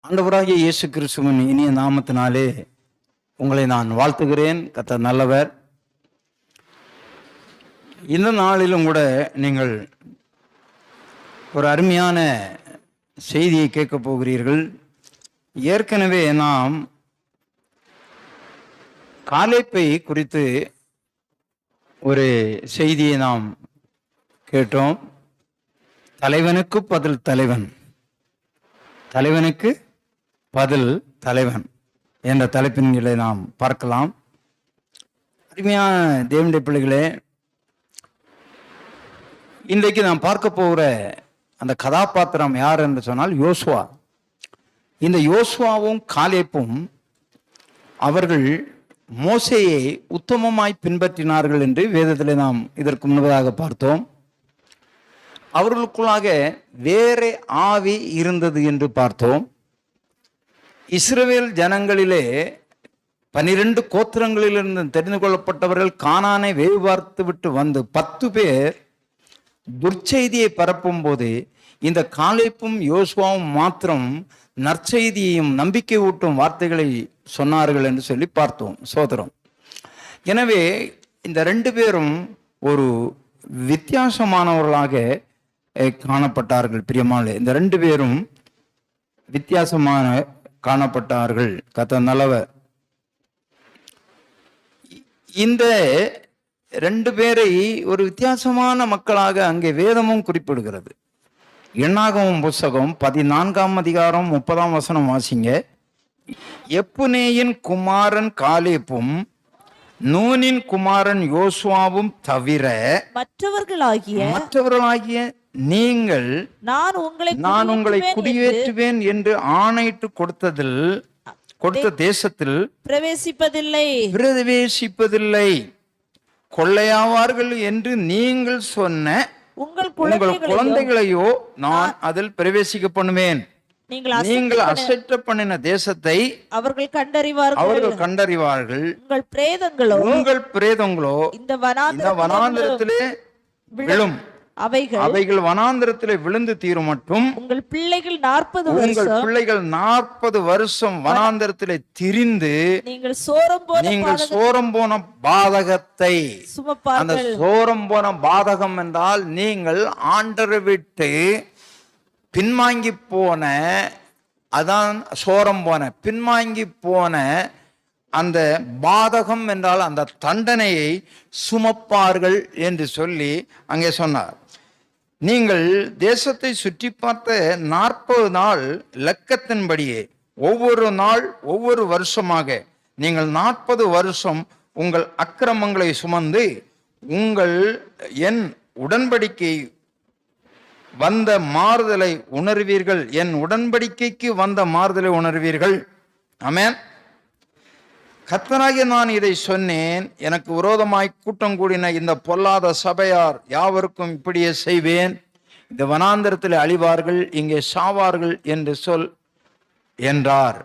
ஆண்டவராகிய இயேசு கிறிஸ்துவின் இனிய நாமத்தினாலே உங்களை நான் வாழ்த்துகிறேன். கர்த்தர் நல்லவர். இந்த நாளிலும் கூட நீங்கள் ஒரு அருமையான செய்தியை கேட்கப் போகிறீர்கள். ஏற்கனவே நாம் காலேப்பை குறித்து ஒரு செய்தியை நாம் கேட்டோம். தலைவனுக்கு பதில் தலைவன், தலைவனுக்கு பதில் தலைவன் என்ற தலைப்பின் கீழே நாம் பார்க்கலாம். அருமையான தேவனுடைய பிள்ளைகளே, இன்றைக்கு நாம் பார்க்க போகிற அந்த கதாபாத்திரம் யார் என்று சொன்னால் யோசுவா. இந்த யோசுவாவும் காலேப்பும் அவர்கள் மோசேயை உத்தமமாய் பின்பற்றினார்கள் என்று வேதத்தில் நாம் இதற்கு முன்பதாக பார்த்தோம். அவர்களுக்குள்ளாக வேறே ஆவி இருந்தது என்று பார்த்தோம். இஸ்ரவேல் ஜனங்களிலே 12 கோத்திரங்களிலிருந்து தெரிந்து கொள்ளப்பட்டவர்கள் கானானை வேவு பார்த்து விட்டு வந்து 10 பேர் துர்ச்செய்தியை பரப்பும் போது இந்த காலேப்பும் யோசுவாவும் மாத்திரம் நற்செய்தியையும் நம்பிக்கை ஊட்டும் வார்த்தைகளை சொன்னார்கள் என்று சொல்லி பார்த்தோம், சோதரம். எனவே இந்த 2 பேரும் ஒரு வித்தியாசமானவர்களாக காணப்பட்டார்கள். பிரியமான இந்த 2 பேரும் வித்தியாசமான காணப்பட்டார்கள். கர்த்தர் நல்லவர். இந்த 2 பேரை ஒரு வித்தியாசமான மக்களாக அங்கே வேதமும் குறிப்பிடுகிறது. எண்ணாகமம் புஸ்தகம் 14ஆம் அதிகாரம் 30ஆம் வசனம் வாசிங்க. எப்புனேயின் குமாரன் காலேப்பும் நூனின் குமாரன் யோசுவாவும் தவிர மற்றவர்களாகிய நீங்கள் நான் உங்களை குடியேற்றுவேன் என்று ஆணையிட்டு கொடுத்த தேசத்தில் பிரவேசிப்பதில்லை, கொள்ளையாவார்கள் என்று நீங்கள் சொன்ன உங்கள் குழந்தைகளையோ நான் அதில் பிரவேசிக்க பண்ணுவேன். நீங்கள் அசைட்ட பண்ணின தேசத்தை அவர்கள் கண்டறிவார்கள். உங்கள் பிரேதங்களோ இந்த வனாந்திரத்திலே விழும். அவைகள் வனாந்திரத்திலே விழுந்து தீரும் மட்டும் உங்கள் பிள்ளைகள் 40 வருஷம் வனாந்திரத்திலே திரிந்து நீங்கள் சோரம் போன பாதகத்தை, அந்த சோரம் போன பாதகம் என்றால் நீங்கள் ஆண்டரை விட்டு பின்வாங்கி போன, அதான் சோரம் போன, பின்வாங்கி போன அந்த பாதகம் என்றால் அந்த தண்டனையை சுமப்பார்கள் என்று சொல்லி அங்கே சொன்னார். நீங்கள் தேசத்தை சுற்றி பார்த்த 40 நாள் லக்கத்தின்படியே ஒவ்வொரு நாள் ஒவ்வொரு வருஷமாக நீங்கள் 40 வருஷம் உங்கள் அக்கிரமங்களை சுமந்து உங்கள் என் உடன்படிக்கை வந்த மாறுதலை உணர்வீர்கள், என் உடன்படிக்கைக்கு வந்த மாறுதலை உணர்வீர்கள். ஆமென். கர்த்தராகிய நான் இதை சொன்னேன், எனக்கு விரோதமாய் கூட்டம் கூடின இந்த பொல்லாத சபையார் யாவருக்கும் இப்படியே செய்வேன். இந்த வனாந்தரத்தில் அழிவார்கள், இங்கே சாவார்கள் என்று சொல் என்றார்.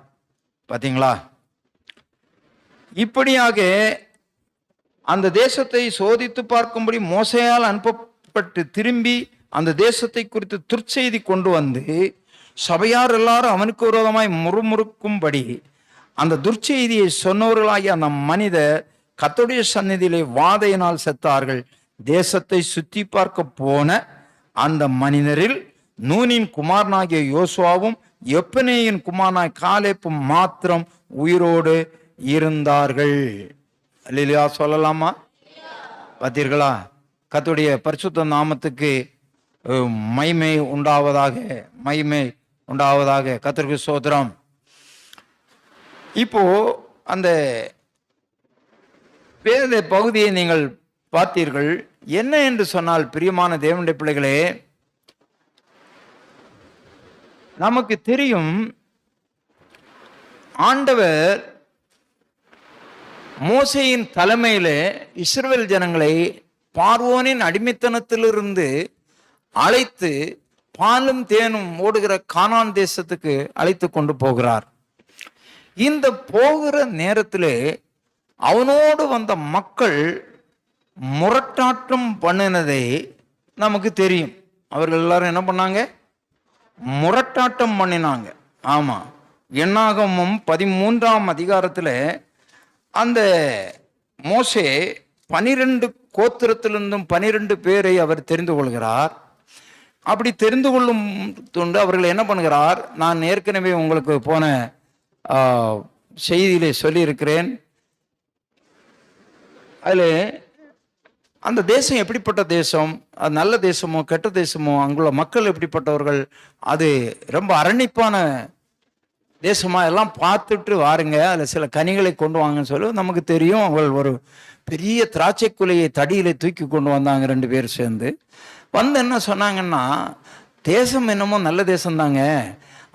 பார்த்தீங்களா? இப்படியாக அந்த தேசத்தை சோதித்து பார்க்கும்படி மோசேயால் அனுப்பப்பட்டு திரும்பி அந்த தேசத்தை குறித்து துர்ச்செய்தி கொண்டு வந்து சபையார் எல்லாரும் அவனுக்கு விரோதமாய் முறுமுறுக்கும்படி அந்த துர்ச்செய்தியை சொன்னவர்களாகிய அந்த மனிதர் கர்த்தருடைய சந்நிதியிலே வாதையினால் செத்தார்கள். தேசத்தை சுற்றி பார்க்க போன அந்த மனிதரில் நூனின் குமாரனாகிய யோசுவாவும் எப்புனேயின் குமாரனாகிய காலேப்பும் மாத்திரம் உயிரோடு இருந்தார்கள். அல்லேலூயா சொல்லலாமா? பார்த்தீர்களா? கர்த்தருடைய பரிசுத்த நாமத்துக்கு மகிமை உண்டாவதாக, மகிமை உண்டாவதாக. கர்த்தருக்கு ஸ்தோத்திரம். இப்போ அந்த வேத பகுதியை நீங்கள் பார்த்தீர்கள். என்ன என்று சொன்னால், பிரியமான தேவனுடைய பிள்ளைகளே, நமக்கு தெரியும் ஆண்டவர் மோசேயின் தலைமையிலே இஸ்ரவேல் ஜனங்களை பார்வோனின் அடிமைத்தனத்திலிருந்து அழைத்து பாலும் தேனும் ஓடுகிற கானான் தேசத்துக்கு அழைத்து கொண்டு போகிறார். இந்த போகிற நேரத்திலே அவனோடு வந்த மக்கள் முரட்டாட்டம் பண்ணினதை நமக்கு தெரியும். அவர்கள் எல்லாரும் என்ன பண்ணாங்க? முரட்டாட்டம் பண்ணினாங்க. ஆமா, என்னாகமம் 13ஆம் அதிகாரத்தில் அந்த மோசே 12 கோத்திரத்திலிருந்தும் 12 பேரை அவர் தெரிந்து கொள்கிறார். அப்படி தெரிந்து கொள்ளும் தொண்டு அவர்கள் என்ன பண்ணுகிறார், நான் ஏற்கனவே உங்களுக்கு போன செய்தியிலே சொல்லியிருக்கிறேன். அதில் அந்த தேசம் எப்படிப்பட்ட தேசம், அது நல்ல தேசமோ கெட்ட தேசமோ, அங்குள்ள மக்கள் எப்படிப்பட்டவர்கள், அது ரொம்ப அரணிப்பான தேசமா, எல்லாம் பார்த்துட்டு வாருங்க, அதில் சில கனிகளை கொண்டு வாங்கன்னு சொல்லி நமக்கு தெரியும். அவர்கள் ஒரு பெரிய திராட்சை குலையை தடியில தூக்கி கொண்டு வந்தாங்க 2 பேர் சேர்ந்து. வந்து என்ன சொன்னாங்கன்னா, தேசம் என்னமோ நல்ல தேசம்தாங்க,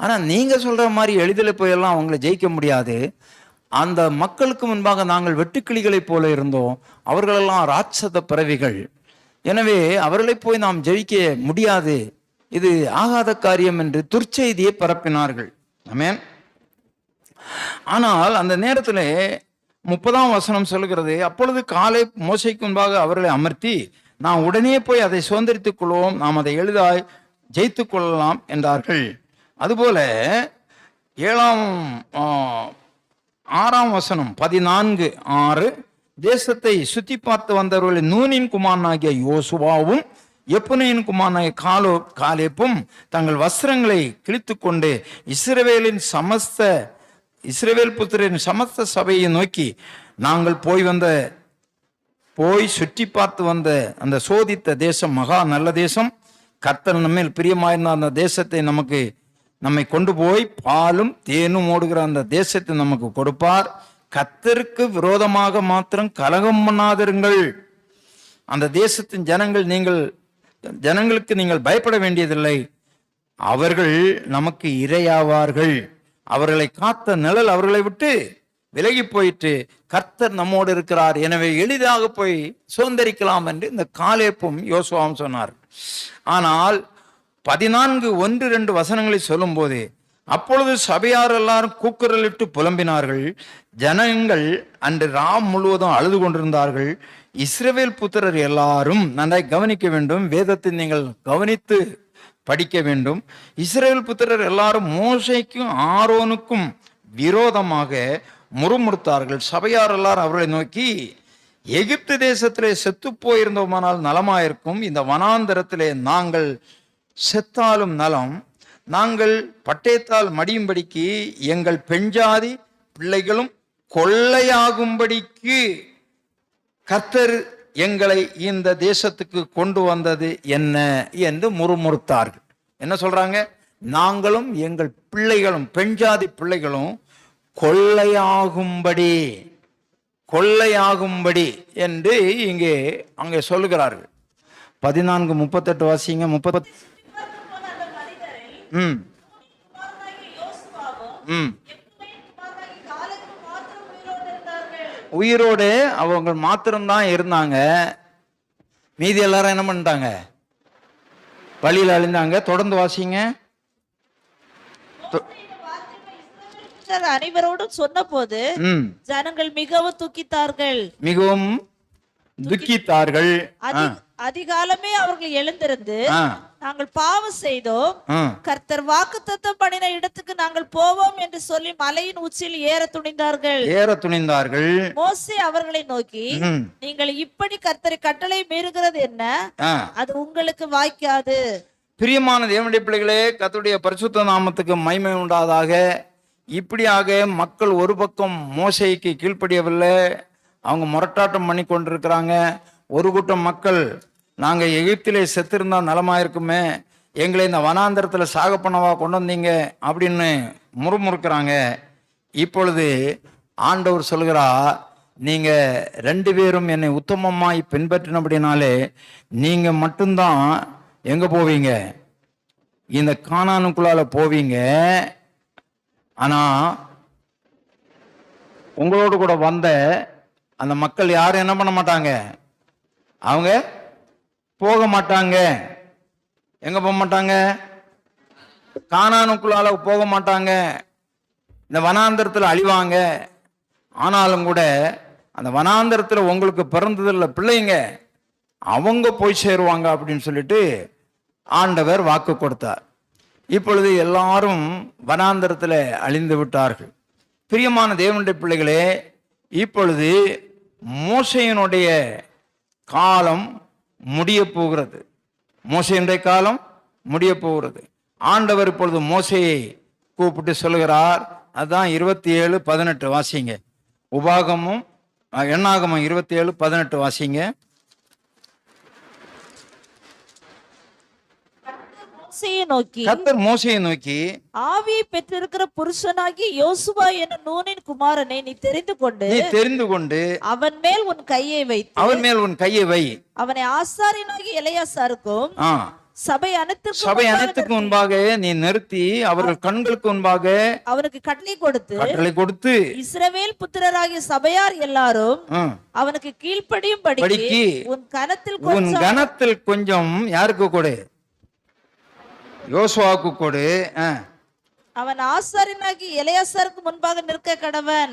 ஆனால் நீங்கள் சொல்கிற மாதிரி எளிதில் போயெல்லாம் அவங்கள ஜெயிக்க முடியாது. அந்த மக்களுக்கு முன்பாக நாங்கள் வெட்டுக்கிளிகளைப் போல இருந்தோம், அவர்களெல்லாம் ராட்சத பிறவிகள், எனவே அவர்களை போய் நாம் ஜெயிக்க முடியாது, இது ஆகாத காரியம் என்று துர்ச்செய்தியை பரப்பினார்கள். ஆமென். ஆனால் அந்த நேரத்தில் 30ஆம் வசனம் சொல்கிறது, அப்பொழுது காலை மோசைக்கு முன்பாக அவர்களை அமர்த்தி, நாம் உடனே போய் அதை சுதந்திரித்துக் கொள்வோம், நாம் அதை எளிதாய் ஜெயித்துக் கொள்ளலாம் என்றார்கள். அதுபோல 6ஆம் வசனம் 14:6, தேசத்தை சுத்தி பார்த்து வந்தவர்களில் நூனின் குமாரனாகிய யோசுவாவும் எப்புனையின் குமாரனாகிய காலேப்பும் தங்கள் வஸ்திரங்களை கிழித்து கொண்டு இஸ்ரவேல் புத்திரின் சமஸ்த சபையை நோக்கி, நாங்கள் போய் சுற்றி பார்த்து வந்த அந்த சோதித்த தேசம் மகா நல்ல தேசம், கர்த்தர் நம்மேல் பிரியமாயிருந்த அந்த தேசத்தை நம்மை கொண்டு போய் பாலும் தேனும் ஓடுகிற அந்த தேசத்தை நமக்கு கொடுப்பார். கர்த்தருக்கு விரோதமாக மாத்திரம் கலகம் பண்ணாதிருங்கள். அந்த தேசத்தின் ஜனங்களுக்கு நீங்கள் பயப்பட வேண்டியதில்லை, அவர்கள் நமக்கு இரையாவார்கள். அவர்களை காத்த நிழல் அவர்களை விட்டு விலகி போயிட்டு கர்த்தர் நம்மோடு இருக்கிறார், எனவே எளிதாக போய் சுதந்திரிக்கலாம் என்று இந்த காலேப்பும் யோசுவாவும் சொன்னார். ஆனால் 14:1-2 வசனங்களை சொல்லும் போது, அப்பொழுது சபையார் எல்லாரும் கூக்குரலிட்டு புலம்பினார்கள், ஜனங்கள் அன்று ராம் முழுவதும் அழுது கொண்டிருந்தார்கள். இஸ்ரவேல் புத்திரர் எல்லாரும், நன்றாய் கவனிக்க வேண்டும், வேதத்தை நீங்கள் கவனித்து படிக்க வேண்டும். இஸ்ரவேல் புத்திரர் எல்லாரும் மோசேக்கும் ஆரோனுக்கும் விரோதமாக முறுமுறுத்தார்கள். சபையார் எல்லாரும் அவர்களை நோக்கி, எகிப்து தேசத்திலே செத்து போயிருந்தோமானால் நலமாயிருக்கும், இந்த வனாந்தரத்திலே நாங்கள் செத்தாலும் நலம், நாங்கள் பட்டயத்தால் மடியும்படிக்கு எங்கள் பெண்ஜாதி பிள்ளைகளும் கொள்ளையாகும்படிக்கு கர்த்தர் எங்களை இந்த தேசத்துக்கு கொண்டு வந்தது என்ன என்று முறுமுறுத்தார்கள். என்ன சொல்றாங்க, நாங்களும் எங்கள் பிள்ளைகளும் பெண்ஜாதி பிள்ளைகளும் கொள்ளையாகும்படி என்று அங்கே சொல்லுகிறார்கள். 14:38 வாசிங்க. 30 உயிரோடு அவங்க மாத்திரம்தான் இருந்தாங்க, மீதி எல்லாரும் என்ன பண்ணிட்டாங்க, வழியில் அழிந்தாங்க. தொடர்ந்து வாசிங்க. அனைவரோடும் சொன்ன போது ஜனங்கள் மிகவும் துக்கித்தார்கள். அதிகாலமே அவர்கள் எழுந்திருந்து, நாங்கள் பாவம் செய்தோம், கர்த்தர் வாக்குத்தத்தம் பண்ணின இடத்துக்கு நாங்கள் போவோம் என்று சொல்லி மலையின் உச்சியில் ஏற துணிந்தார்கள். மோசே அவர்களை நோக்கி, நீங்கள் இப்படி கர்த்தரை கட்டளை மீறுகிறது என்ன, அது உங்களுக்கு வாய்க்காது. பிரியமான தேவனுடைய பிள்ளைகளே, கர்த்தருடைய பரிசுத்த நாமத்துக்கு மகிமை உண்டாதாக. இப்படியாக மக்கள் ஒரு பக்கம் மோசேக்கு கீழ்ப்படியவில்லை, அவங்க முரட்டாட்டம் பண்ணி கொண்டிருக்கிறாங்க. ஒரு கூட்டம் மக்கள், நாங்கள் எகிப்திலே செத்திருந்தா நலமாயிருக்குமே, எங்களை இந்த வனாந்தரத்தில் சாக பண்ணவா கொண்டு வந்தீங்க அப்படின்னு முறுமுறுக்கிறாங்க. இப்பொழுது ஆண்டவர் சொல்கிறா, நீங்கள் 2 பேரும் என்னை உத்தமமாய் பின்பற்றினபடினாலே நீங்கள் மட்டும்தான் எங்கே போவீங்க, இந்த கானானுக்குள்ளால போவீங்க. ஆனால் உங்களோடு கூட வந்த அந்த மக்கள் யாரும் என்ன பண்ண மாட்டாங்க, அவங்க போக மாட்டாங்க. எங்க போக மாட்டாங்க, கானானுக்குள்ளால போக மாட்டாங்க, இந்த வனாந்தரத்தில் அழிவாங்க. ஆனாலும் கூட அந்த வனாந்தரத்தில் உங்களுக்கு பிறந்ததில்ல பிள்ளைங்க, அவங்க போய் சேருவாங்க அப்படின்னு சொல்லிட்டு ஆண்டவர் வாக்கு கொடுத்தார். இப்பொழுது எல்லாரும் வனாந்தரத்தில் அழிந்து விட்டார்கள். பிரியமான தேவனுடைய பிள்ளைகளே, இப்பொழுது மோசேயினுடைய காலம் முடிய போகிறது. மோசேயினுடைய காலம் முடிய போகிறது. ஆண்டவர் இப்பொழுது மோசேயை கூப்பிட்டு சொல்லுகிறார். அதுதான் 27:18 வாசிங்க. உபாகமும் எண்ணாகமும் 27:18 வாசிங்க. கர்த்தர் மோசேயை நோக்கி, ஆவியை பெற்றிருக்கிற புருஷனாகி யோசுவா என்னும் நூனின் குமாரனை நீ தெரிந்து கொண்டு அவன் மேல் உன் கையை வை. அவனை ஆசாரியனாகி எலெயாசாருக்கும் சபை அனைத்துக்கும் முன்பாக நீ நிறுத்தி அவர்கள் கண்களுக்கு முன்பாக அவனுக்கு கட்டளை கொடுத்து இஸ்ரவேல் புத்திரராகிய சபையார் எல்லாரும் அவனுக்கு கீழ்ப்படியும் படிக்கு உன் கனத்தில் கொஞ்சம் யாருக்கு கொடு? யோசுவாவுக்கு கொடு. அவன் ஆசாரியனாகி எலெயாசாருக்கு முன்பாக நிற்க கடவன்.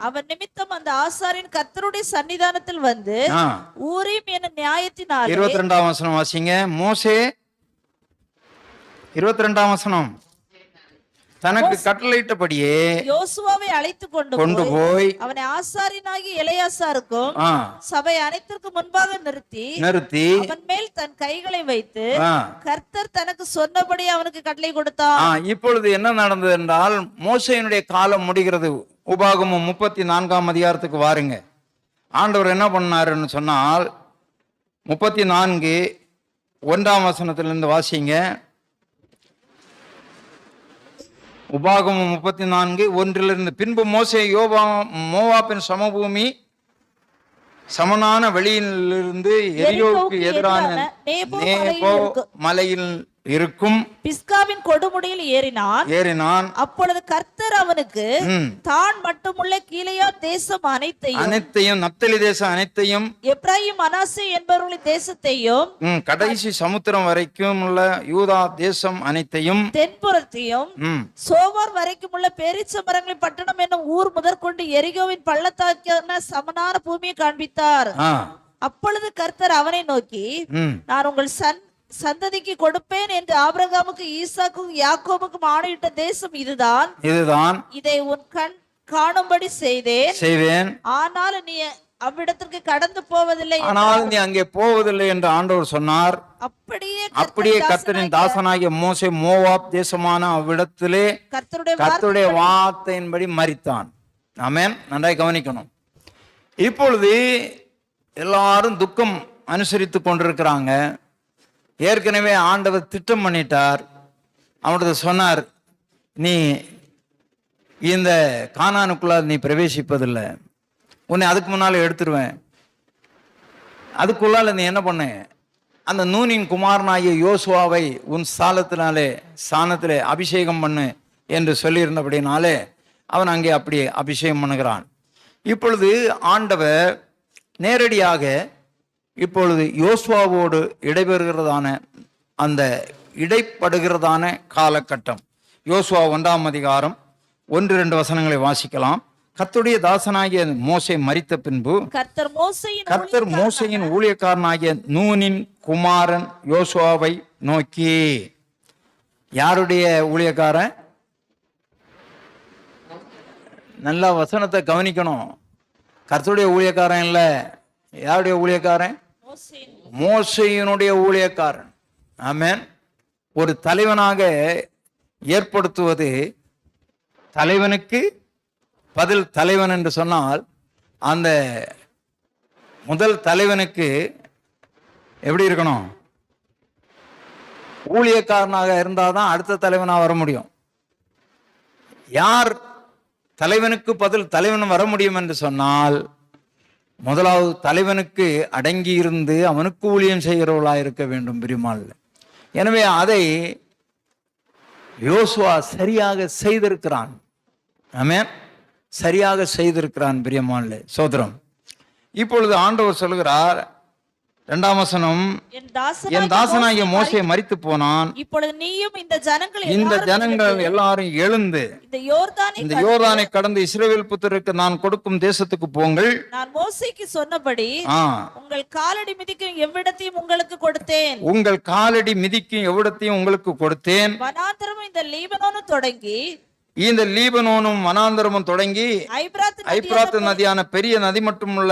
அவன் நிமித்தம் அந்த ஆசாரியன் கர்த்தருடைய சன்னிதானத்தில் வந்து ஊரீம் என்னும் நியாயத்தினாலே. 22ஆம் வசனம் வாசிங்க. மோசே 22ஆம் வசனம். தனக்கு கட்டளையிட்டபடியே யோசுவாவை அழைத்து கொண்டு போய் அவனை ஆசாரியனாகி எலெயாசாருக்கும் சபை அனைத்திற்கும் முன்பாக நிறுத்தி அவன் மேல் தன் கைகளை வைத்து கர்த்தர் தனக்கு சொன்னபடி அவனுக்கு கட்டளை கொடுத்தான். இப்பொழுது என்ன நடந்தது என்றால், மோசேயினுடைய காலம் முடிகிறது. உபாகமம் 34ஆம் அதிகாரத்துக்கு வாருங்க. ஆண்டவர் என்ன பண்ணாருன்னு சொன்னால், 34:1 வசனத்திலிருந்து வாசிங்க. உபாகமம் 34:1 பின்பு மோசே மோவாபின் சமபூமி சமனான வெளியிலிருந்து எரியோவுக்கு எதிரான நேபோ மலையில் இருக்கும் பிஸ்காவின் கொடுமுடியில் ஏறினான். அப்பொழுது கர்த்தர் அவனுக்கு தான் மட்டுமுள்ள கீலேயா தேசம் அனைத்தையும் நப்தலி தேசம் அனைத்தையும் எப்ராயிம் மனாசே என்பவர்களின் தேசத்தையும் கடைசி சமுத்திரம் வரைக்கும் உள்ள யூதா தேசம் அனைத்தையும் தென்புறத்தையும் சோவார் வரைக்கும் உள்ள பேரீச்ச மரங்களின் பட்டணம் என்னும் ஊர் முதற்கொண்டு எரிகோவின் பள்ளத்தாக்கான சமனான பூமியை காண்பித்தார். அப்பொழுது கர்த்தர் அவனை நோக்கி, நான் உங்கள் சந்ததிக்கு கொடுப்பேன் என்று ஆபிரகாமுக்கு ஈசாக்கும் யாக்கோபுக்கும் ஆணையிட்ட தேசம் இதுதான். இதை உன் கண் காணும்படி செய்வேன். ஆனாலும் நீ அவ்விடத்திற்கு கடந்து போவதில்லை. ஆனால் நீ அங்கே போவதில்லை என்று ஆண்டவர் சொன்னார். அப்படியே கர்த்தரின் தாசனாகிய மோசே மோவாப் தேசமான அவ்விடத்திலே கர்த்தருடைய வார்த்தையின்படி மரித்தான். ஆமென். நன்றாய் கவனிக்கணும். இப்பொழுது எல்லாரும் துக்கம் அனுசரித்து கொண்டிருக்கிறாங்க. ஏற்கனவே ஆண்டவர் திட்டம் பண்ணிட்டார். அவனது சொன்னார், நீ இந்த கானானுக்குள்ள நீ பிரவேசிப்பதில்லை, உன்னை அதுக்கு முன்னால எடுத்துருவேன். அதுக்குள்ளால நீ என்ன பண்ண, அந்த நூனின் குமாரனாகிய யோசுவாவை உன் ஸ்தானத்திலே அபிஷேகம் பண்ணு என்று சொல்லியிருந்தபடினாலே அவன் அங்கே அப்படியே அபிஷேகம் பண்ணுகிறான். இப்பொழுது ஆண்டவர் நேரடியாக இப்பொழுது யோசுவாவோடு இடைபெறுகிறதான அந்த இடைப்படுகிறதான காலகட்டம். யோசுவா 1ஆம் அதிகாரம் 1-2 வசனங்களை வாசிக்கலாம். கர்த்தருடைய தாசனாகிய மோசே மரித்த பின்பு கர்த்தர் மோசேயின் ஊழியக்காரனாகிய நூனின் குமாரன் யோசுவாவை நோக்கி. யாருடைய ஊழியக்காரன்? நல்லா வசனத்தை கவனிக்கணும். கர்த்தருடைய ஊழியக்காரன் இல்ல. யாருடைய ஊழியக்காரன்? மோசேயினுடைய ஊழியக்காரன். ஆமென். ஒரு தலைவனாக ஏற்படுத்துவது, தலைவனுக்கு பதில் தலைவன் என்று சொன்னால், அந்த முதல் தலைவனுக்கு எப்படி இருக்கணும்? ஊழியக்காரனாக இருந்தாதான் அடுத்த தலைவனாக வர முடியும். யார் தலைவனுக்கு பதில் தலைவன் வர முடியும் என்று சொன்னால், முதலாவது தலைவனுக்கு அடங்கி இருந்து அவனுக்கு ஊழியம் செய்கிறவர்களாக இருக்க வேண்டும் பிரியமானவர்களே. எனவே அதை யோசுவா சரியாக செய்திருக்கிறான். ஆமென். சரியாக செய்திருக்கிறான் பிரியமானவர்களே. சோதரம். இப்பொழுது ஆண்டவர் சொல்கிறார், இரண்டாம் வசனம், என் என் தாசனாகிய மோசே மரித்து போனான், இப்பொழுது நீயும் இந்த ஜனங்கள் எல்லாரும் எழுந்து இந்த யோர்தானை கடந்து இஸ்ரவேல் புத்திரருக்கு நான் கொடுக்கும் தேசத்துக்கு போங்கள். நான் மோசேக்கு சொன்னபடி உங்கள் காலடி மிதிக்கும் எவ்விடத்தையும் உங்களுக்கு கொடுத்தேன். உங்கள் காலடி மிதிக்கும் எவ்விடத்தையும் உங்களுக்கு கொடுத்தேன். வனாந்தரமும் இந்த லீபனோனும் தொடங்கி இந்த லீபனோனும் வனாந்தரமும் தொடங்கி ஐப்ராத்து நதியான பெரிய நதி மட்டுமுள்ள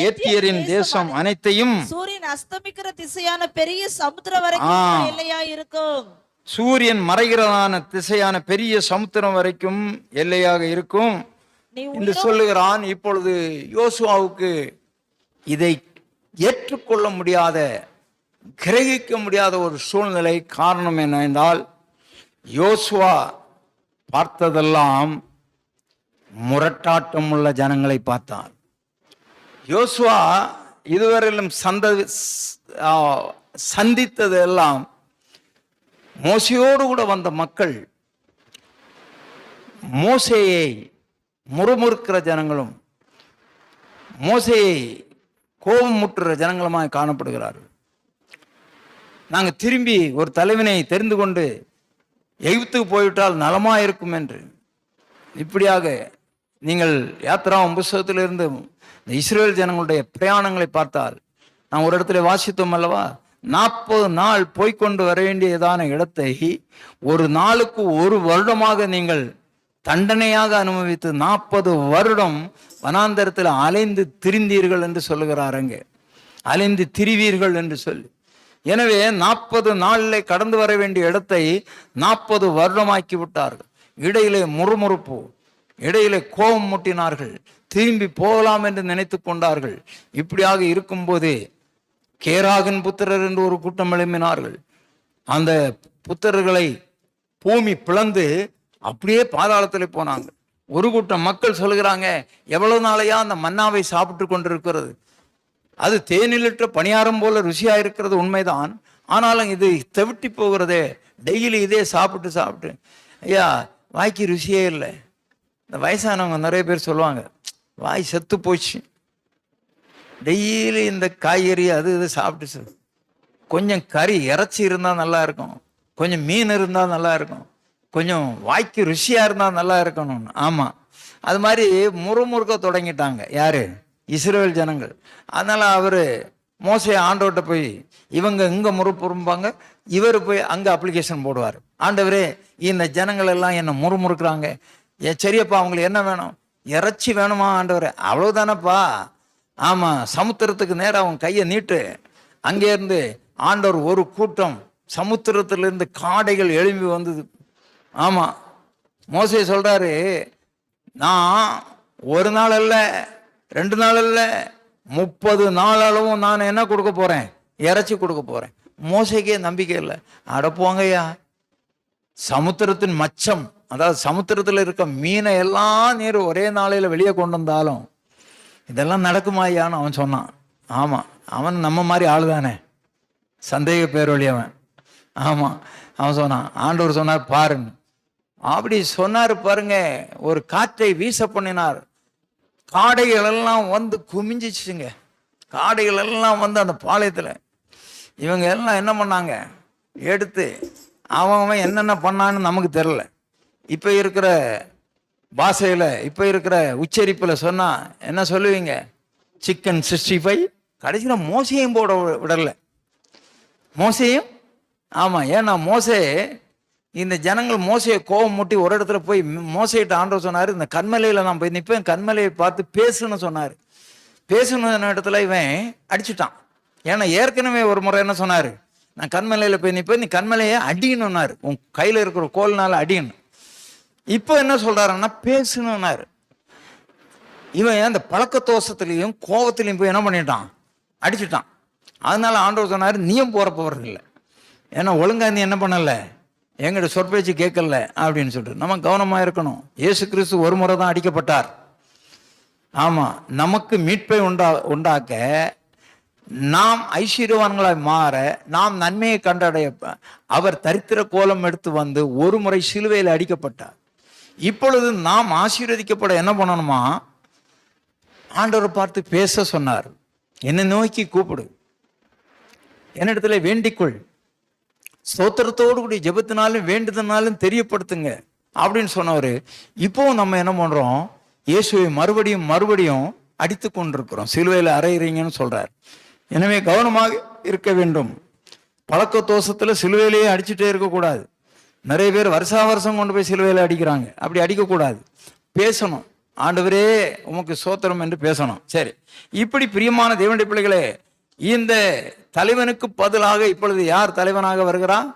ஏத்தியரின் தேசம் அனைத்தையும் சூரியன் அஸ்தமிக்கிற திசையான பெரிய சமுத்திரம் வரைக்கும் எல்லையா இருக்கும். சூரியன் மறைகிறதான திசையான பெரிய சமுத்திரம் வரைக்கும் எல்லையாக இருக்கும் என்று சொல்லுகிறான். இப்பொழுது யோசுவாவுக்கு இதை ஏற்றுக்கொள்ள முடியாத, கிரகிக்க முடியாத ஒரு சூழ்நிலை. காரணம் என்ன என்றால், யோசுவா பார்த்ததெல்லாம் முரட்டாட்டம் உள்ள ஜனங்களை பார்த்தார். யோசுவா இதுவரையிலும் சந்தித்தது எல்லாம் மோசையோடு கூட வந்த மக்கள் மோசேயை முறுமுறுக்கிற ஜனங்களும் மோசேயை கோபம் முட்டுற ஜனங்களுமாய் காணப்படுகிறார்கள். நாங்கள் திரும்பி ஒரு தலைவனை தெரிந்து கொண்டு எகிப்துக்கு போய்விட்டால் நலமா இருக்கும் என்று. இப்படியாக நீங்கள் யாத்திராவும் புஸ்தகத்திலிருந்து இந்த இஸ்ரேல் ஜனங்களுடைய பிரயாணங்களை பார்த்தால், நான் ஒரு இடத்துல வாசித்தோம் அல்லவா, 40 நாள் போய்கொண்டு வர வேண்டியதான இடத்தை ஒரு நாளுக்கு 1 வருடமாக நீங்கள் தண்டனையாக அனுபவித்து 40 வருடம் வனாந்தரத்தில் அலைந்து திரிந்தீர்கள் என்று சொல்லுகிறார். அங்கே அலைந்து திரிவீர்கள் என்று சொல்லி, எனவே 40 நாளில் கடந்து வர வேண்டிய இடத்தை 40 வருடமாக்கி விட்டார்கள். இடையிலே முறுமுறுப்பு, இடையிலே கோபம் மூட்டினார்கள், திரும்பி போகலாம் என்று நினைத்து கொண்டார்கள். இப்படியாக இருக்கும்போது கேராகின் புத்திரர் என்று ஒரு கூட்டம் எழுப்பினார்கள். அந்த புத்திரர்களை பூமி பிளந்து அப்படியே பாதாளத்தில் போனாங்க. ஒரு கூட்டம் மக்கள் சொல்லுகிறாங்க, எவ்வளவு நாளையா அந்த மன்னாவை சாப்பிட்டு கொண்டிருக்கிறது, அது தேனிலிட்ட பணியாரம் போல ருசியா இருக்கிறது உண்மைதான், ஆனாலும் இது தவிட்டி போகிறதே, டெய்லி இதே சாப்பிட்டு ஐயா வாய்க்கு ருசியே இல்லை. இந்த வயசானவங்க நிறைய பேர் சொல்லுவாங்க, வாய் செத்து போச்சு, டெய்லி இந்த காய்கறி அது இது சாப்பிட்டு, கொஞ்சம் கறி இறைச்சி இருந்தால் நல்லா இருக்கும், கொஞ்சம் மீன் இருந்தால் நல்லா இருக்கும், கொஞ்சம் வாய்க்கு ருசியா இருந்தால் நல்லா இருக்கணும்னு. ஆமாம், அது மாதிரி முறுமுறுக்க தொடங்கிட்டாங்க. யாரு? இஸ்ரேல் ஜனங்கள். அதனால அவர் மோசே ஆண்டவர்கிட்ட போய், இவங்க இங்கே முறுமுறுப்பாங்க, இவர் போய் அங்கே அப்ளிகேஷன் போடுவார். ஆண்டவரே, இந்த ஜனங்கள் எல்லாம் என்ன முறுமுறுக்கிறாங்க, சரியப்பா அவங்களுக்கு என்ன வேணும்? இறைச்சி வேணுமா ஆண்டவரே? அவ்வளவுதானப்பா. ஆமாம், சமுத்திரத்துக்கு நேரம் அவன் கையை நீட்டு. அங்கேருந்து ஆண்டவர் ஒரு கூட்டம் சமுத்திரத்திலிருந்து காடைகள் எழும்பி வந்தது. ஆமாம், மோசே சொல்றாரு, நான் ஒரு நாள் அல்ல, 2 நாள் அல்ல, 30 நாள் அளவும் நான் என்ன கொடுக்க போறேன்? இறைச்சி கொடுக்க போறேன். மோசைக்கே நம்பிக்கை இல்லை. அடப்போங்கய்யா, சமுத்திரத்தின் மச்சம், அதாவது சமுத்திரத்தில் இருக்க மீனை எல்லாம் நீர் ஒரே நாளையில் வெளியே கொண்டு வந்தாலும் இதெல்லாம் நடக்குமாயான்னு அவன் சொன்னான். ஆமாம், அவன் நம்ம மாதிரி ஆளு தானே, சந்தேக பேரொழி அவன். ஆமாம், அவன் சொன்னான். ஆண்டவர் சொன்னார் பாருங்க, அப்படி சொன்னார் பாருங்க. ஒரு காற்றை வீச பண்ணினார், காடைகள் எல்லாம் வந்து குமிஞ்சிச்சுங்க. காடைகள் எல்லாம் வந்து அந்த பாளையத்தில் இவங்க எல்லாம் என்ன பண்ணாங்க, எடுத்து அவன் என்னென்ன பண்ணான்னு நமக்கு தெரில. இப்போ இருக்கிற பாஷையில், இப்போ இருக்கிற உச்சரிப்பில் சொன்னால் என்ன சொல்லுவீங்க? சிக்கன் 65. கடைசியில் மோசையும் போட விடலை, மோசையும். ஆமாம், ஏன்னா மோசே, இந்த ஜனங்கள் மோசையை கோபம் மூட்டி ஒரு இடத்துல போய் மோசையிட்ட ஆண்டவர் சொன்னார், இந்த கண்மலையில் நான் போய் நிற்பேன், கண்மலையை பார்த்து பேசுன்னு சொன்னார். பேசுன இடத்துல இவன் அடிச்சுட்டான். ஏன்னா ஏற்கனவே ஒரு முறை என்ன சொன்னார், நான் கண்மலையில் போய் நிற்பேன், நீ கண்மலையை அடிக்கணும்னாரு, உன் கையில் இருக்கிற கோல்னால அடிக்கணும். இப்போ என்ன சொல்றாருன்னா பேசணும்னாரு. இவன் அந்த பழக்க தோஷத்துலையும் கோபத்திலையும் போய் என்ன பண்ணிட்டான்? அடிச்சுட்டான். அதனால ஆண்டவர் சொன்னார், நீயும் போற போறது இல்லை, ஏன்னா ஒழுங்கா நீ என்ன பண்ணல, எங்கிட்ட சொற்பேச்சு கேட்கல அப்படின்னு சொல்லிட்டு. நம்ம கவனமாக இருக்கணும். இயேசு கிறிஸ்து ஒரு முறை தான் அடிக்கப்பட்டார். ஆமாம், நமக்கு மீட்பை உண்டாக்க, நாம் ஐஸ்வர்யவான்களாய் மாற, நாம் நன்மையை கண்டடைய அவர் தரித்திர கோலம் எடுத்து வந்து ஒரு முறை சிலுவையில் அடிக்கப்பட்டார். இப்பொழுது நாம் ஆசீர்வதிக்கப்பட என்ன பண்ணணுமா? ஆண்டவரை பார்த்து பேச சொன்னார். என்னை நோக்கி கூப்பிடு, என்னிடத்துல வேண்டிக்கொள், ஸ்தோத்திரத்தோடு கூடிய ஜெபத்தினாலும் வேண்டுதனாலும் தெரியப்படுத்துங்க அப்படின்னு சொன்னவர். இப்போ நம்ம என்ன பண்றோம்? இயேசுவை மறுபடியும் மறுபடியும் அடித்து கொண்டிருக்கிறோம். சிலுவையில் அறையிறீங்கன்னு சொல்றார். எனவே கவனமாக இருக்க வேண்டும். பழக்க தோஷத்துல சிலுவையிலேயே அடிச்சுட்டே இருக்கக்கூடாது. நிறைய பேர் வருஷா வருஷம் கொண்டு போய் சிலுவையில் அடிக்கிறாங்க. அப்படி அடிக்கக்கூடாது. பேசணும், ஆண்டவரே உமக்கு சோத்திரம் என்று பேசணும். சரி, இப்படி பிரியமான தேவனுடைய பிள்ளைகளே, இந்த தலைவனுக்கு பதிலாக இப்பொழுது யார் தலைவனாக வருகிறான்?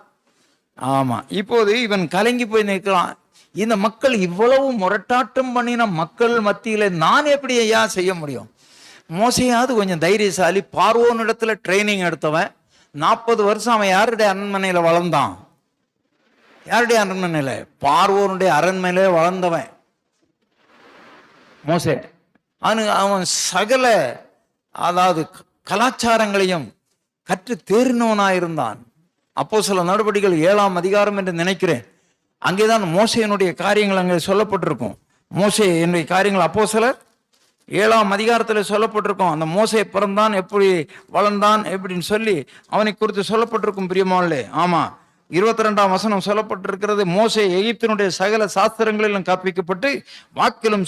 ஆமா, இப்போது இவன் கலங்கி போய் நிற்கிறான். இந்த மக்கள் இவ்வளவு முரட்டாட்டம் பண்ணின மக்கள் மத்தியில நான் எப்படி ஐயா செய்ய முடியும்? மோசையாவது கொஞ்சம் தைரியசாலி, பார்வோன் இடத்துல ட்ரைனிங் எடுத்தவன். 40 வருஷம் அவன் யாருடைய அரண்மனையில வளர்ந்தான்? யாருடைய அரண்மனையில? பார்வோனுடைய அரண்மனையில வளர்ந்தவன் மோசே. அவன் சகல அதாவது கலாச்சாரங்களையும் கற்று தேறினவனாயிருந்தான். அப்போஸ்தலர் நடபடிகள் 7ஆம் அதிகாரம் என்று நினைக்கிறேன். அங்கேதான் மோசேயினுடைய காரியங்கள் அங்கே சொல்லப்பட்டிருக்கும். மோசே என்னுடைய காரியங்கள் அப்போஸ்தலர் 7ஆம் அதிகாரத்தில் சொல்லப்பட்டிருக்கும். அந்த மோசே பிறந்தான், எப்படி வளர்ந்தான் எப்படின்னு சொல்லி அவனை குறித்து சொல்லப்பட்டிருக்கும் பிரியமானே. ஆமா, 22ஆம் வசனம் சொல்லப்பட்டிருக்கிறது. மோசே எகிப்தினுடைய சகல சாஸ்திரங்களிலும் கற்பிக்கப்பட்டு வாக்கிலும்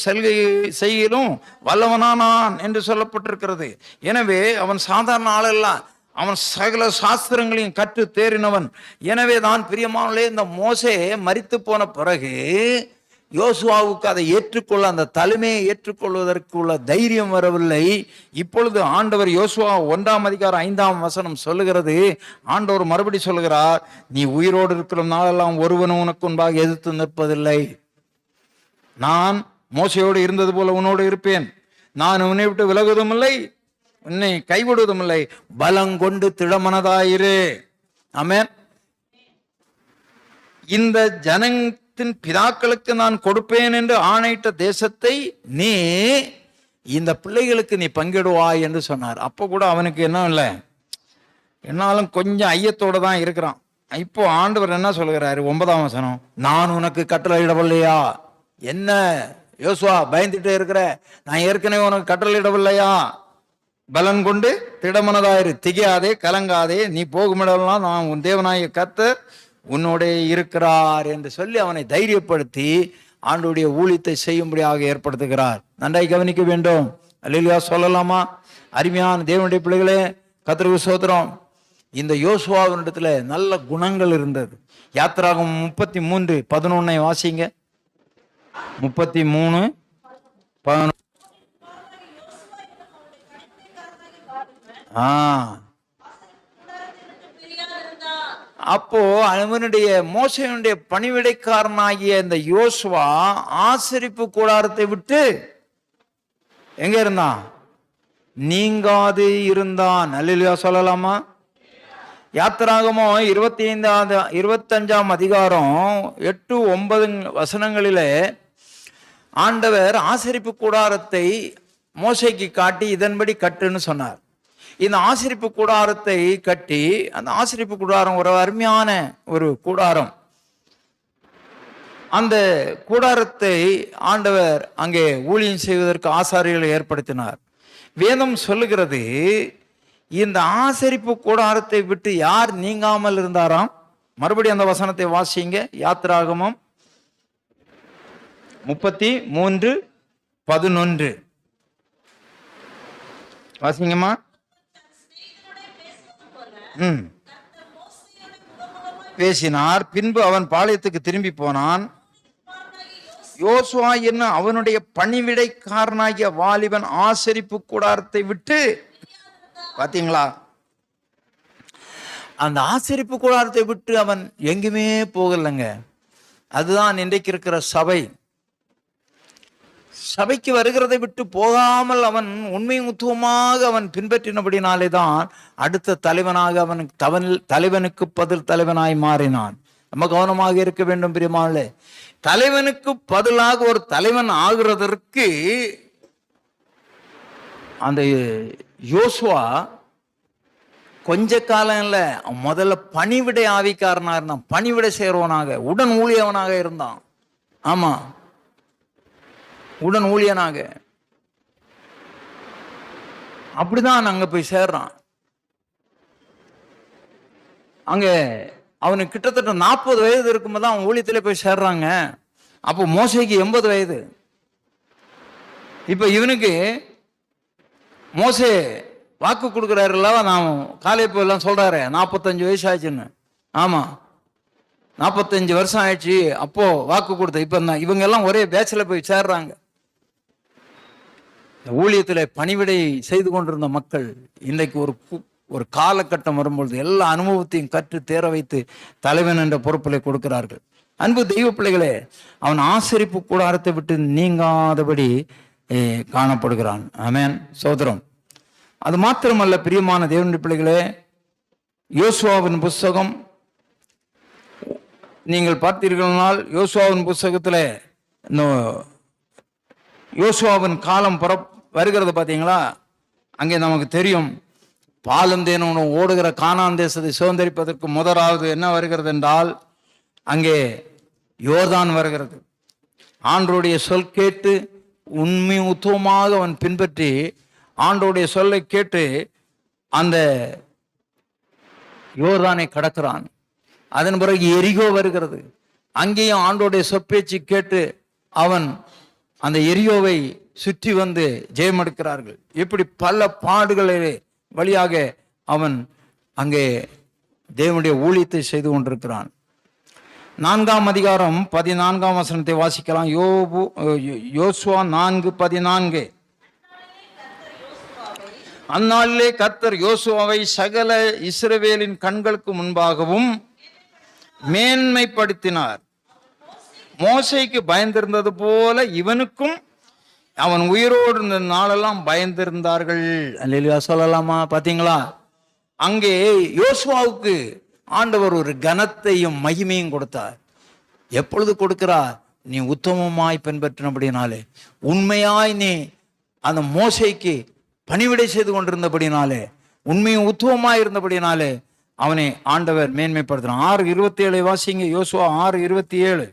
செய்கையிலும் வல்லவனானான் என்று சொல்லப்பட்டிருக்கிறது. எனவே அவன் சாதாரண ஆளெல்லாம், அவன் சகல சாஸ்திரங்களையும் கற்று தேறினவன். எனவே தான் பிரியமானே, இந்த மோசே மரித்து போன பிறகு யோசுவாவுக்கு அதை ஏற்றுக்கொள்ள, அந்த தலைமையை ஏற்றுக்கொள்வதற்கு உள்ள தைரியம் வரவில்லை. இப்பொழுது ஆண்டவர் யோசுவா 1ஆம் அதிகாரம் 5ஆம் வசனம் சொல்லுகிறது. ஆண்டவர் மறுபடி சொல்லுகிறார், நீ உயிரோடு இருக்கிற நாளெல்லாம் ஒருவனும் உனக்கு முன்பாக எதிர்த்து நிற்பதில்லை. நான் மோசையோடு இருந்தது போல உன்னோடு இருப்பேன். நான் உன்னை விட்டு விலகுவதும் இல்லை, உன்னை கைவிடுவதும் இல்லை. பலங்கொண்டு திடமனதாயிரு. ஆமென். இந்த ஜனத்தின் பிதாக்களுக்கு நான் கொடுப்பேன் என்று ஆணையிட்ட தேசத்தை நீ இந்த பிள்ளைகளுக்கு நீ பங்கிடுவாய் என்று சொன்னார். அப்போ கூட அவனுக்கு என்ன இல்லை, என்னாலும் கொஞ்சம் ஐயத்தோட தான் இருக்கிறான். இப்போ ஆண்டவர் என்ன சொல்கிறாரு? 9ஆம் வசனம், நான் உனக்கு கட்டளையிடவில்லையா? என்ன யோசுவா பயந்துட்டே இருக்கிற? நான் ஏற்கனவே உனக்கு கட்டளையிடவில்லையா? பலன் கொண்டு திடமனதாயிரு, திகையாதே, கலங்காதே, நீ போகுமிடலாம் நான் உன் தேவனாகிய கர்த்தர் உன்னோட இருக்கிறார் என்று சொல்லி அவனை தைரியப்படுத்தி ஆண்டவருடைய ஊழியத்தை செய்யும்படியாக ஏற்படுத்துகிறார். நன்றாய் கவனிக்க வேண்டும். அல்லேலூயா சொல்லலாமா? அருமையான தேவனுடைய பிள்ளைகளே, கர்த்தருக்கு ஸ்தோத்திரம். இந்த யோசுவாவினிடத்துல நல்ல குணங்கள் இருந்தது. யாத்திராகமம் 33:11 வாசிங்க. 33:11. அப்போ அவனுடைய மோசையினுடைய பணிவிடைக்காரனாகிய இந்த யோசுவா ஆசரிப்பு கூடாரத்தை விட்டு எங்க இருந்தான்? நீங்காது இருந்தான். அல்லேலூயா சொல்லலாமா? யாத்திராகமம் 25ஆம் அதிகாரம் 8-9 வசனங்களிலே ஆண்டவர் ஆசரிப்பு கூடாரத்தை மோசைக்கு காட்டி இதன்படி கட்டுன்னு சொன்னார். இந்த ஆசரிப்பு கூடாரத்தை கட்டி, அந்த ஆசரிப்பு கூடாரம் ஒரு அருமையான ஒரு கூடாரம். அந்த கூடாரத்தை ஆண்டவர் அங்கே ஊழியம் செய்வதற்கு ஆசாரியர்களை ஏற்படுத்தினார். வேதம் சொல்லுகிறது, இந்த ஆசரிப்பு கூடாரத்தை விட்டு யார் நீங்காமல் இருந்தாராம்? மறுபடியும் அந்த வசனத்தை வாசிங்க. யாத்திராகமம் 33:11 வாசிங்கம்மா. பேசினார். பின்பு அவன் பாளையத்துக்கு திரும்பி போனான். யோசுவா என்ன அவனுடைய பணிவிடைக்காரனாகிய வாலிபன் ஆசரிப்பு கூடாரத்தை விட்டு, பாத்தீங்களா, அந்த ஆசரிப்பு கூடாரத்தை விட்டு அவன் எங்குமே போகலைங்க. அதுதான் இன்றைக்கு இருக்கிற சபை. சபைக்கு வருகிறதை விட்டு போகாமல் அவன் உண்மை உத்துவமாக அவன் பின்பற்றினபடினாலே தான் அடுத்த தலைவனாக அவனுக்கு தலைவனுக்கு பதில் தலைவனாய் மாறினான். நம்ம கவனமாக இருக்க வேண்டும் பிரியமானே. தலைவனுக்கு பதிலாக ஒரு தலைவன் ஆகிறதற்கு அந்த யோசுவா கொஞ்ச காலம் இல்லை, முதல்ல பணிவிடை ஆவிக்காரனா இருந்தான். பணிவிடை செய்கிறவனாக, உடன் ஊழியவனாக இருந்தான். ஆமா, உடன் ஊழியனாக. அப்படிதான் அங்க போய் சேர்றான். அங்கே அவனுக்கு கிட்டத்தட்ட 40 வயது இருக்கும்போது தான் அவன் ஊழியத்திலே போய் சேர்றாங்க. அப்போ மோசேக்கு 80 வயது. இப்போ இவனுக்கு மோசே வாக்கு கொடுக்குறாருல்ல, நான் காலேப்பு எல்லாம் சொல்றாரு 45 வயசு ஆச்சுன்னு. ஆமா, 45 வருஷம் ஆயிடுச்சு அப்போ வாக்கு கொடுத்த. இப்ப இவங்க எல்லாம் ஒரே பேட்ச்ல போய் சேர்றாங்க. ஊழியத்தில் பணிவிடை செய்து கொண்டிருந்த மக்கள் இன்றைக்கு ஒரு காலகட்டம் வரும்பொழுது எல்லா அனுபவத்தையும் கற்று தேர வைத்து தலைவன் என்ற பொறுப்பில் கொடுக்கிறார்கள். அன்பு தெய்வ பிள்ளைகளே, அவன் ஆசரிப்பு கூடாரத்தை விட்டு நீங்காதபடி காணப்படுகிறான். ஆமென், சோதரம். அது மாத்திரமல்ல பிரியமான தேவனுடைய பிள்ளைகளே, யோசுவாவின் புஸ்தகம் நீங்கள் பார்த்தீர்களால், யோசுவாவின் புஸ்தகத்தில் யோசுவாவின் காலம் வருகிறது பார்த்தீங்களா? அங்கே நமக்கு தெரியும், பாலும் தேனும் ஓடுகிற கானான் தேசத்தை சுதந்திரிப்பதற்கு முதலாவது என்ன வருகிறது என்றால், அங்கே யோர்தான் வருகிறது. ஆண்டவருடைய சொல் கேட்டு உண்மை உத்தவமாக அவன் பின்பற்றி ஆண்டவருடைய சொல்லை கேட்டு அந்த யோர்தானை கடக்கிறான். அதன் பிறகு எரிகோ வருகிறது. அங்கேயும் ஆண்டவருடைய சொற்பேச்சு கேட்டு அவன் அந்த எரியோவை சுற்றி வந்து ஜெயம் எடுக்கிறார்கள். இப்படி பல பாடுகளிலே வழியாக அவன் அங்கே தேவனுடைய ஊழியத்தை செய்து கொண்டிருக்கிறான். 4ஆம் அதிகாரம் 14ஆம் வசனத்தை வாசிக்கலாம். யோசுவா 4:14. அந்நாளிலே கர்த்தர் யோசுவாவை சகல இஸ்ரவேலின் கண்களுக்கு முன்பாகவும் மேன்மைப்படுத்தினார். மோசேக்கு பயந்திருந்தது போல இவனுக்கும் அவன் உயிரோடு இருந்த நாளெல்லாம் பயந்திருந்தார்கள். அல்லேலூயா சொல்லலாமா? பாத்தீங்களா? அங்கே யோசுவாவுக்கு ஆண்டவர் ஒரு கனத்தையும் மகிமையும் கொடுத்தார். எப்பொழுது கொடுக்கிறார்? நீ உத்தமமாய் பின்பற்றினபடினாலே, உண்மையாய் நீ அந்த மோசேக்கு பணிவிடை செய்து கொண்டிருந்தபடினாலே, உண்மையும் உத்தமமாய் இருந்தபடினாலே அவனை ஆண்டவர் மேன்மைப்படுத்தினார். 6:27 வாசிங்க. யோசுவா 6:27.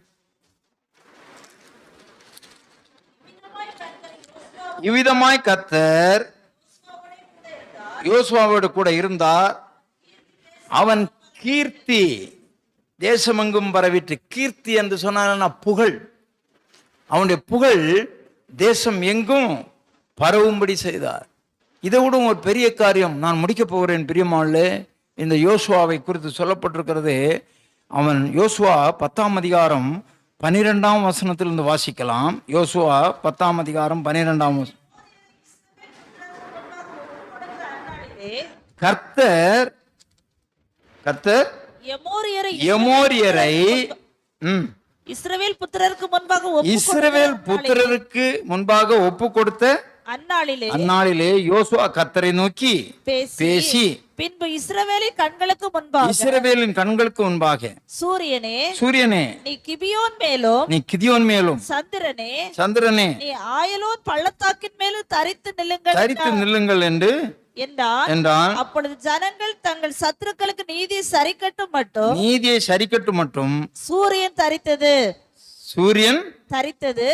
இவ்விதமாய் கர்த்தர் யோசுவாவோடு கூட இருந்தார். அவன் கீர்த்தி தேசமெங்கும் பரவிட்டு, கீர்த்தி என்று சொன்னா புகழ், அவனுடைய புகழ் தேசம் எங்கும் பரவும்படி செய்தார். இதை விட ஒரு பெரிய காரியம் நான் முடிக்க போகிறேன் பிரியமானே. இந்த யோசுவாவை குறித்து சொல்லப்பட்டிருக்கிறது. அவன் யோசுவா 10ஆம் அதிகாரம் 12ஆம் வசனத்திலிருந்து வாசிக்கலாம். யோசுவா 10ஆம் அதிகாரம் 12ஆம் வசனம். கர்த்தர் எமோரியரை இஸ்ரவேல் புத்திரருக்கு முன்பாக ஒப்பு கொடுத்த அந்நாளிலே யோசுவா கர்த்தரை நோக்கி பேசி பின்பு இஸ்ரவேலின் கண்களுக்கு முன்பாக சூரியனே நீ கிபியோன் மேலும் சந்திரனே நீ ஆயலோன் பள்ளத்தாக்கின் மேலும் தரித்து நில்லுங்கள் என்றான். அப்பொழுது ஜனங்கள் தங்கள் சத்துருக்களுக்கு நீதியை சரிக்கட்டும் மட்டும் சூரியன் தரித்தது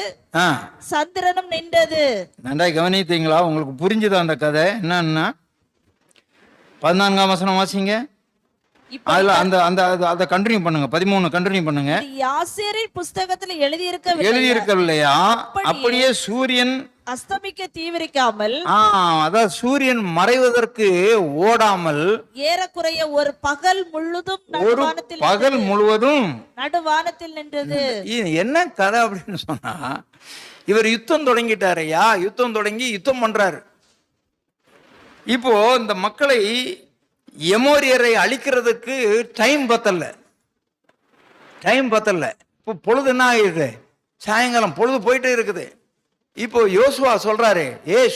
சந்திரனும் நின்றது. நன்றாய் கவனித்தீங்களா? உங்களுக்கு புரிஞ்சுதா அந்த கதை? என்னன்னா 14ஆம் வசனம் வாசிங்க. அதுல அந்த கண்டினியூ பண்ணுங்க. 13 கண்டினியூ பண்ணுங்க. யாசேரின் புஸ்தகத்தில் எழுதியிருக்கவில்லையா? அப்படியே சூரியன் அஸ்தமிக்க தீவிரிக்காமல், அதாவது சூரியன் மறைவதற்கு ஓடாமல் ஏறக்குறைய ஒரு பகல் முழுவதும் நடுவானத்தில் நின்றது. என்ன கதை அப்படின்னு சொன்னா, இவர் யுத்தம் தொடங்கிட்டாரையா, யுத்தம் தொடங்கி யுத்தம் பண்றாரு. இப்போ இந்த மக்களை எமோரியரை அழிக்கிறதுக்கு டைம் பத்தல. இப்போ பொழுது என்ன ஆகிருக்கு? சாயங்காலம் பொழுது போயிட்டே இருக்குது. இப்போ யோசுவா சொல்றாரு,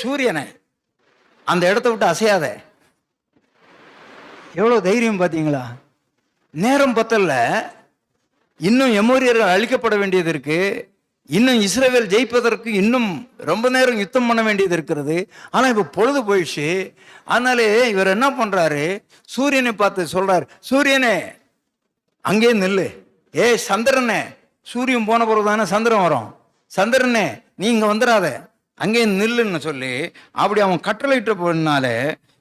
சூரியனை அந்த இடத்த விட்டு அசையாத. எவ்வளவு தைரியம் பாத்தீங்களா? நேரம் பத்தல, இன்னும் எமோரியர்கள் அழிக்கப்பட வேண்டியது இருக்கு. இன்னும் இஸ்ரவேல் ஜெயிப்பதற்கு இன்னும் ரொம்ப நேரம் யுத்தம் பண்ண வேண்டியது இருக்கிறது. ஆனா இப்ப பொழுது போயிடுச்சு. அதனாலே இவர் என்ன பண்றாரு? சூரியனை பார்த்து சொல்றாரு, சூரியனே அங்கே நில்லு. சந்திரனே, சூரியன் போன பிறகு தானே சந்திரன் வரும். சந்திரனே நீ இங்க வந்துடாத, அங்கே நில்லுன்னு சொல்லி அப்படி அவன் கட்டளையிட்ட போனால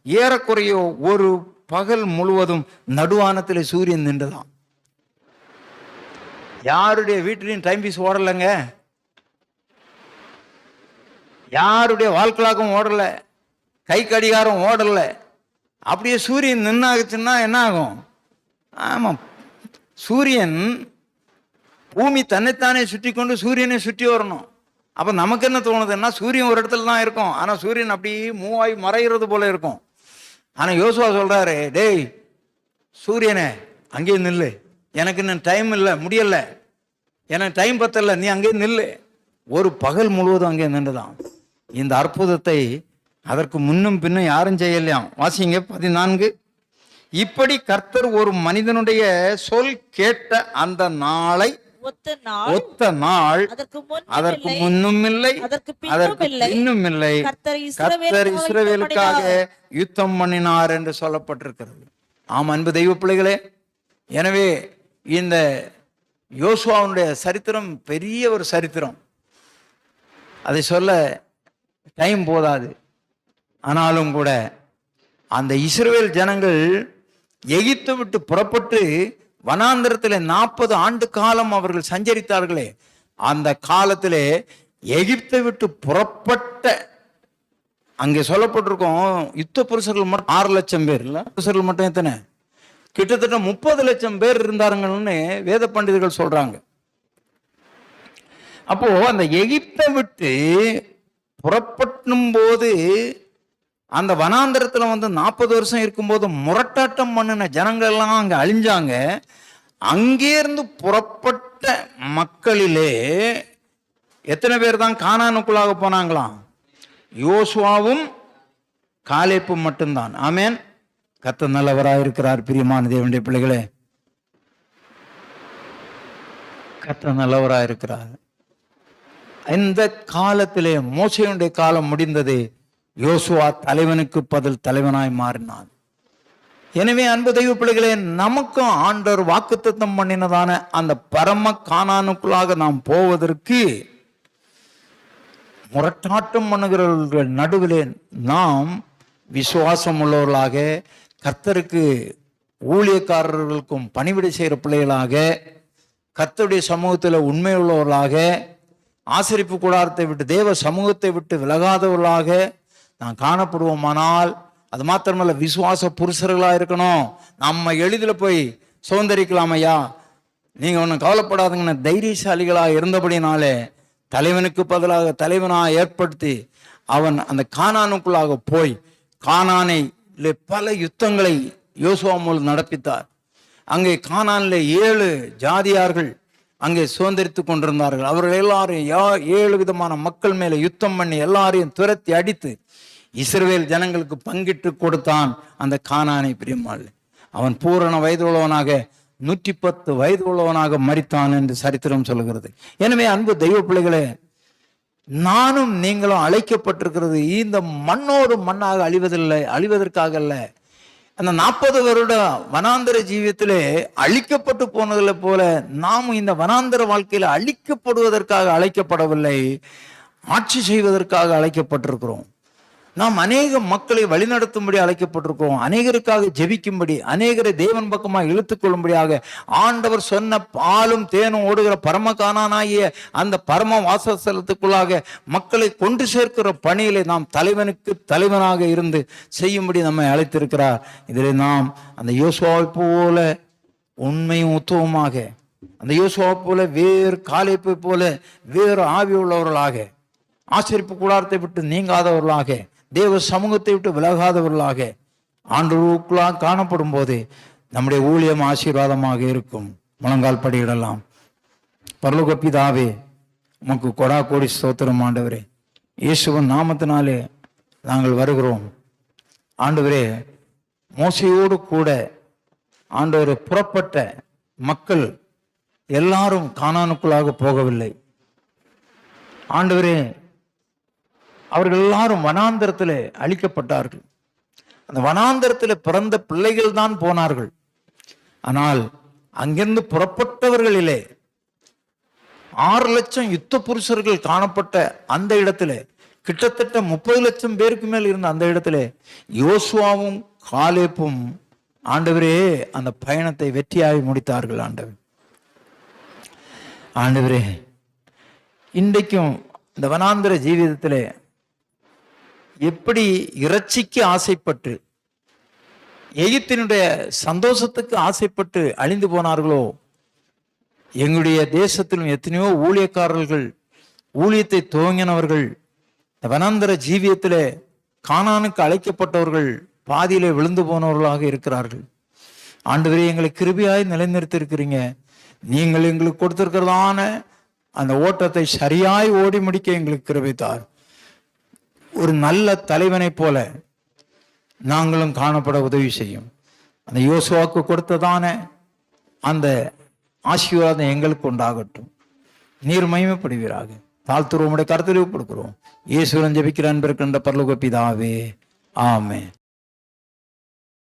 ஏறக்குறைய ஒரு பகல் முழுவதும் நடுவானத்தில் சூரியன் நின்றுதான். யாருடைய வீட்டிலையும் டைம் பீஸ் ஓடலைங்க, யாருடைய வாழ்க்கலாக்கும் ஓடல, கை கடிகாரம் ஓடல. அப்படியே சூரியன் நின்னாச்சுன்னா என்ன ஆகும்? ஆமாம், சூரியன் பூமி தன்னைத்தானே சுற்றி கொண்டு சூரியனை சுற்றி வரணும். அப்போ நமக்கு என்ன தோணுதுன்னா, சூரியன் ஒரு இடத்துல தான் இருக்கும், ஆனால் சூரியன் அப்படியே மூவாய் மறைகிறது போல இருக்கும். ஆனால் யோசுவா சொல்றாரு, டேய் சூரியனே அங்கேயே நில்லு, எனக்கு இன்னும் டைம் இல்லை, முடியல, எனக்கு டைம் பத்தல, நீ அங்கேயே நில்லு. ஒரு பகல் முழுவதும் அங்கே நின்றுதான். இந்த அற்புதத்தை அதற்கு முன்னும் பின்னும் யாரும் செய்யலையாம். வாசிங்க 14. இப்படி கர்த்தர் ஒரு மனிதனுடைய சொல் கேட்ட அந்த நாளை ஒத்த நாள் அதற்கு முன்னும் இல்லை அதற்கு பின்னும் இல்லை கர்த்தர் இஸ்ரவேலுக்காக யுத்தம் பண்ணினார் என்று சொல்லப்பட்டிருக்கிறது. ஆம் அன்பு தெய்வ பிள்ளைகளே, எனவே இந்த யோசுவாவுடைய சரித்திரம் பெரிய ஒரு சரித்திரம். அதை சொல்ல டைம் போதாது. ஆனாலும் கூட அந்த இஸ்ரவேல் ஜனங்கள் எகிப்தை விட்டு புறப்பட்டு வனாந்திரத்தில் 40 ஆண்டு காலம் அவர்கள் சஞ்சரித்தார்களே, அந்த காலத்திலே எகிப்தை விட்டு புறப்பட்ட, அங்கே சொல்லப்பட்டிருக்கோம், யுத்த புருஷர்கள் மட்டும் 6 லட்சம் பேர், இல்ல புருஷர்கள் மட்டும் எத்தனை? கிட்டத்தட்ட 30 லட்சம் பேர் இருந்தாங்கன்னு வேத பண்டிதர்கள் சொல்றாங்க. அப்போ அந்த எகிப்தை விட்டு புறப்பட்டும் போது அந்த வனாந்திரத்துல 40 வருஷம் இருக்கும்போது முரட்டாட்டம் பண்ணின ஜனங்கள் எல்லாம் அங்க அழிஞ்சாங்க. அங்கேருந்து புறப்பட்ட மக்களிலே எத்தனை பேர் தான் கானானுக்குள்ளாக போனாங்களாம்? யோசுவாவும் காலேப்பும் மட்டும்தான். ஆமேன். கர்த்தர் நல்லவராக இருக்கிறார். பிரியமான தேவனுடைய பிள்ளைகளே, கர்த்தர் நல்லவராக இருக்கிறார். இந்த காலத்திலே மோசேயுடைய காலம் முடிந்தது. யோசுவா தலைவனுக்கு பதில் தலைவனாய் மாறினான். எனவே அன்பு தெய்வ பிள்ளைகளே, நமக்கும் ஆண்டவர் வாக்குத்தத்தம் பண்ணினதான அந்த பரம கானானுக்குள்ளாக நாம் போவதற்கு முரட்டாட்டம் பண்ணுகிறவர்கள் நடுவிலே நாம் விசுவாசம் உள்ளவர்களாக, கர்த்தருக்கு ஊழியக்காரர்களுக்கும் பணிவிடை செய்கிற பிள்ளைகளாக, கர்த்தருடைய சமூகத்தில் உண்மை உள்ளவர்களாக, ஆசரிப்பு கூடாரத்தை விட்டு தேவ சமூகத்தை விட்டு விலகாதவர்களாக நான் காணப்படுவோமானால், அது மாத்திரமல்ல விசுவாச புருஷர்களாக இருக்கணும். நம்ம எளிதில் போய் சுதந்திரிக்கலாம். ஐயா நீங்கள் ஒன்றும் கவலைப்படாதுங்கன்னு தைரியசாலிகளாக இருந்தபடினாலே தலைவனுக்கு பதிலாக தலைவனாக ஏற்படுத்தி அவன் அந்த கானானுக்குள்ளாக போய் கானானை பல யுத்தங்களை யோசுவா மூலம் நடப்பித்தார். அங்கே கானானில் 7 ஜாதியார்கள் அங்கே சுதந்திரித்து கொண்டிருந்தார்கள். அவர்கள் எல்லாரையும் 7 விதமான மக்கள் மேலே யுத்தம் பண்ணி எல்லாரையும் துரத்தி அடித்து இஸ்ரவேல் ஜனங்களுக்கு பங்கிட்டு கொடுத்தான் அந்த கானானை. பிரியமாள், அவன் பூரண வயது உள்ளவனாக 110 வயது உள்ளவனாக மரித்தான் என்று சரித்திரம் சொல்லுகிறது. எனவே அன்பு தெய்வ பிள்ளைகளே, நானும் நீங்களும் அழைக்கப்பட்டிருக்கிறது இந்த மண்ணோடு மண்ணாக அழிவதற்காக அல்ல. அந்த 40 வருட வனாந்தர ஜீவியத்திலே அழிக்கப்பட்டு போனதில் போல நாம் இந்த வனாந்தர வாழ்க்கையில அழிக்கப்படுவதற்காக அழைக்கப்படவில்லை, ஆட்சி செய்வதற்காக அழைக்கப்பட்டிருக்கிறோம். நாம் அநேக மக்களை வழிநடத்தும்படி அழைக்கப்பட்டிருக்கிறோம். அநேகருக்காக ஜெபிக்கும்படி, அநேகரை தேவன் பக்கமாக இழுத்துக்கொள்ளும்படியாக ஆண்டவர் சொன்ன பாலும் தேனும் ஓடுகிற பரம கானானாகிய அந்த பரம வாசஸ்தலத்துக்குள்ளாக மக்களை கொண்டு சேர்க்கிற பணியிலே நாம் தலைவனுக்கு தலைவனாக இருந்து செய்யும்படி நம்மை அழைத்திருக்கிறார். இதில் நாம் அந்த யோசுவாவை போல உண்மையும் உத்தவமாக, அந்த யோசுவாவை போல வேறு காலேப்பை போல வேறு ஆவி உள்ளவர்களாக, ஆசரிப்பு கூடாரத்தை விட்டு நீங்காதவர்களாக, தேவ சமூகத்தை விட்டு விலகாதவர்களாக ஆண்டவருக்குள்ளாக காணப்படும் போது நம்முடைய ஊழியம் ஆசீர்வாதமாக இருக்கும். முழங்கால் படியிடலாம். பரலோக பிதாவே, உமக்கு கொடா கோடி ஸ்தோத்திரம் ஆண்டவரே. இயேசுவின் நாமத்தினாலே நாங்கள் வருகிறோம். ஆண்டவரே, மோசையோடு கூட ஆண்டவரே புறப்பட்ட மக்கள் எல்லாரும் கானானுக்குள்ளாக போகவில்லை. ஆண்டவரே, அவர்கள் எல்லாரும் வனாந்தரத்தில் அழிக்கப்பட்டார்கள். அந்த வனாந்தரத்தில் பிறந்த பிள்ளைகள் தான் போனார்கள். ஆனால் அங்கிருந்து புறப்பட்டவர்களிலே 6 லட்சம் யுத்த புருஷர்கள் காணப்பட்ட அந்த இடத்துல, கிட்டத்தட்ட 30 லட்சம் பேருக்கு மேல் இருந்த அந்த இடத்துல யோசுவாவும் காலேப்பும் ஆண்டவரே அந்த பயணத்தை வெற்றியாகி முடித்தார்கள். ஆண்டவரே இன்றைக்கும் இந்த வனாந்திர ஜீவிதத்தில் எப்படி இறைச்சிக்கு ஆசைப்பட்டு எகிப்தினுடைய சந்தோஷத்துக்கு ஆசைப்பட்டு அழிந்து போனார்களோ, எங்களுடைய தேசத்திலும் எத்தனையோ ஊழியக்காரர்கள், ஊழியத்தை துவங்கினவர்கள், இந்த வனாந்தர ஜீவியத்திலே கானானுக்கு அழைக்கப்பட்டவர்கள் பாதியிலே விழுந்து போனவர்களாக இருக்கிறார்கள். ஆண்டவரே எங்களை கிருபையாய் நிலைநிறுத்தி இருக்கிறீங்க. நீங்கள் எங்களுக்கு கொடுத்திருக்கிறதான அந்த ஓட்டத்தை சரியாய் ஓடி முடிக்க எங்களுக்கு கிருபை தார். ஒரு நல்ல தலைவனை போல நாங்களும் காணப்பட உதவி செய்யும். அந்த யோசுவாவுக்கு கொடுத்ததான அந்த ஆசீர்வாதம் எங்களுக்கு உண்டாகட்டும். நீர் மகிமைப்படுவீராக. தாழ்த்துறோம், உடைய கருத்தில் கொடுக்கிறோம். இயேசுவின் ஜெபிக்கிற அன்பிற்கின்ற பரலோக பிதாவே, ஆமென்.